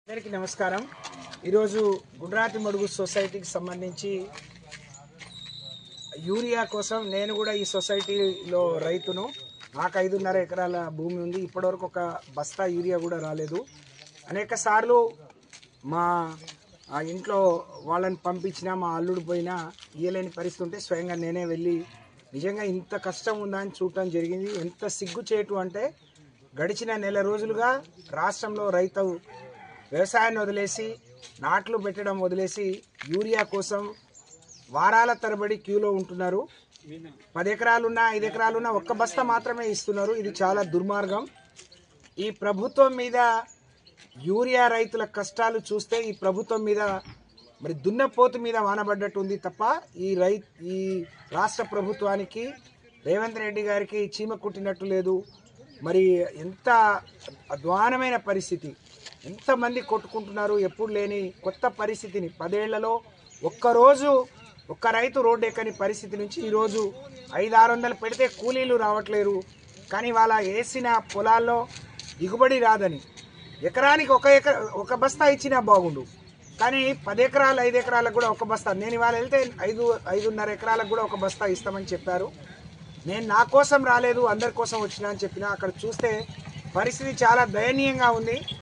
అందరికీ నమస్కారం। ఈరోజు గుండ్రాతి మడుగు సొసైటీకి సంబంధించి యూరియా కోసం నేను కూడా ఈ సొసైటీలో రైతును। నాకు 5.5 ఎకరాల భూమి ఉంది। ఇప్పటివరకు ఒక బస్తా యూరియా కూడా రాలేదు। అనేక సార్లు మా ఇంట్లో వాళ్ళని పంపించినా మా అల్లుడు పోయినా ఇయ్యలేని పరిస్థితి ఉంటే స్వయంగా నేనే వెళ్ళి నిజంగా ఇంత కష్టం ఉందా అని చూడటం జరిగింది। ఎంత సిగ్గుచేటు అంటే గడిచిన నెల రోజులుగా రాష్ట్రంలో రైతు వ్యవసాయాన్ని వదిలేసి నాట్లు పెట్టడం వదిలేసి యూరియా కోసం వారాల తరబడి క్యూలో ఉంటున్నారు। 10 ఎకరాలున్నా 5 ఎకరాలున్నా ఒక్క బస్తా మాత్రమే ఇస్తున్నారు। ఇది చాలా దుర్మార్గం। ఈ ప్రభుత్వం మీద యూరియా రైతుల కష్టాలు చూస్తే ఈ ప్రభుత్వం మీద మరి దున్నపోతు మీద వానబడ్డట్టు ఉంది తప్ప ఈ రాష్ట్ర ప్రభుత్వానికి రేవంత్ రెడ్డి గారికి చీమ కుట్టినట్టు లేదు। మరి ఎంత అధ్వానమైన పరిస్థితి, ఎంతమంది కొట్టుకుంటున్నారు। ఎప్పుడు లేని కొత్త పరిస్థితిని 10 ఏళ్లలో ఒక్కరోజు ఒక్క రైతు రోడ్డు ఎక్కని పరిస్థితి నుంచి ఈరోజు 500-600 పెడితే కూలీలు రావట్లేరు। కానీ వాళ్ళ వేసిన పొలాల్లో దిగుబడి రాదని ఎకరానికి ఒక బస్తా ఇచ్చినా బాగుండు, కానీ 10 ఎకరాలు 5 ఎకరాలకు కూడా ఒక బస్తా। నేను ఇవాళ వెళ్తే 5.5 ఎకరాలకు కూడా ఒక బస్తా ఇస్తామని చెప్పారు। నేను నా కోసం రాలేదు అందరి కోసం వచ్చినా అని చెప్పినా। అక్కడ చూస్తే పరిస్థితి చాలా దయనీయంగా ఉంది।